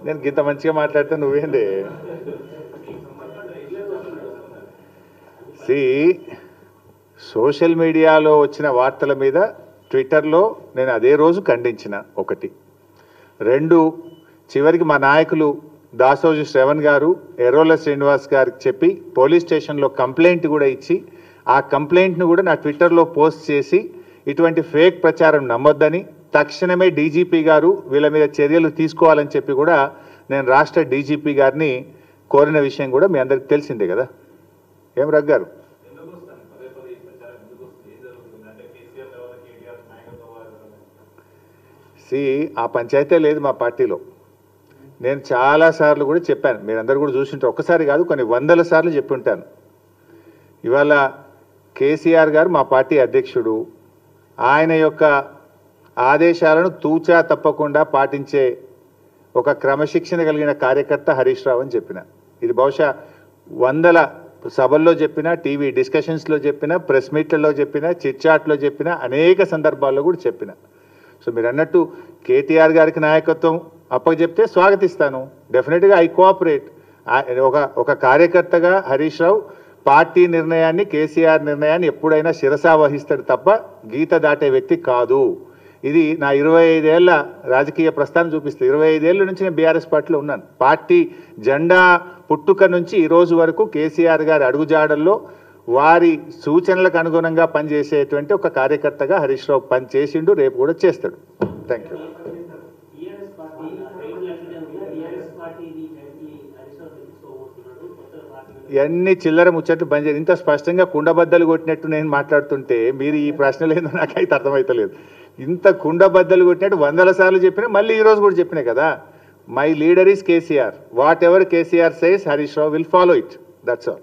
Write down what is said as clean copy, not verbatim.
నేను గింత మంచిగా మాట్లాడితే నువ్వేంది సోషల్ మీడియాలో వచ్చిన వార్తల మీద ట్విట్టర్లో నేను అదే రోజు ఖండించిన. ఒకటి. రెండు, చివరికి మా నాయకులు దాసోజు శ్రవణ్ గారు ఎర్రోల శ్రీనివాస్ గారికి చెప్పి పోలీస్ స్టేషన్లో కంప్లైంట్ కూడా ఇచ్చి ఆ కంప్లైంట్ను కూడా నా ట్విట్టర్లో పోస్ట్ చేసి ఇటువంటి ఫేక్ ప్రచారం నమ్మొద్దని తక్షణమే డీజీపీ గారు వీళ్ళ మీద చర్యలు తీసుకోవాలని చెప్పి కూడా నేను రాష్ట్ర డీజీపీ గారిని కోరిన విషయం కూడా మీ అందరికి తెలిసిందే కదా. ఏం రగ్గారు? ఆ పంచాయతీ లేదు మా పార్టీలో. నేను చాలాసార్లు కూడా చెప్పాను, మీరందరూ కూడా చూసింటారు. ఒక్కసారి కాదు, కొన్ని వందల సార్లు చెప్పి ఉంటాను. ఇవాళ కేసీఆర్ గారు మా పార్టీ అధ్యక్షుడు. ఆయన యొక్క ఆదేశాలను తూచా తప్పకుండా పాటించే ఒక క్రమశిక్షణ కలిగిన కార్యకర్త హరీష్ రావు అని చెప్పిన. ఇది బహుశా వందల సభల్లో చెప్పిన, టీవీ డిస్కషన్స్లో చెప్పిన, ప్రెస్ మీట్లలో చెప్పిన, చిట్ చాట్లో చెప్పిన, అనేక సందర్భాల్లో కూడా చెప్పిన. సో మీరు అన్నట్టు కేటీఆర్ గారికి నాయకత్వం అప్పచెప్తే స్వాగతిస్తాను. డెఫినెట్గా ఐ కోఆపరేట్. ఒక కార్యకర్తగా హరీష్ రావు పార్టీ నిర్ణయాన్ని, కేసీఆర్ నిర్ణయాన్ని ఎప్పుడైనా శిరసా వహిస్తాడు తప్ప గీత దాటే వ్యక్తి కాదు. ఇది నా 25 ఏళ్ల రాజకీయ ప్రస్థానం చూపిస్తుంది. 25 ఏళ్ళ నుంచి నేను బీఆర్ఎస్ పార్టీలో ఉన్నాను. పార్టీ జెండా పుట్టుక నుంచి ఈ రోజు వరకు కేసీఆర్ గారి అడుగుజాడల్లో వారి సూచనలకు అనుగుణంగా పనిచేసేటువంటి ఒక కార్యకర్తగా హరీష్ రావు పనిచేసిండు, రేపు కూడా చేస్తాడు. Thank you. ఇవన్నీ చిల్లర ముచ్చట్లు బంద్ చేయాలి. ఇంత స్పష్టంగా కుండబద్దలు కొట్టినట్టు నేను మాట్లాడుతుంటే మీరు ఈ ప్రశ్నలు ఏందో నాకైతే అర్థమవుతలేదు. ఇంత కుండబద్దలు కొట్టినట్టు వందల సార్లు చెప్పినా, మళ్ళీ ఈరోజు కూడా చెప్పినా కదా. My leader is KCR. What ever KCR says, Harish Rao will follow it. That's all.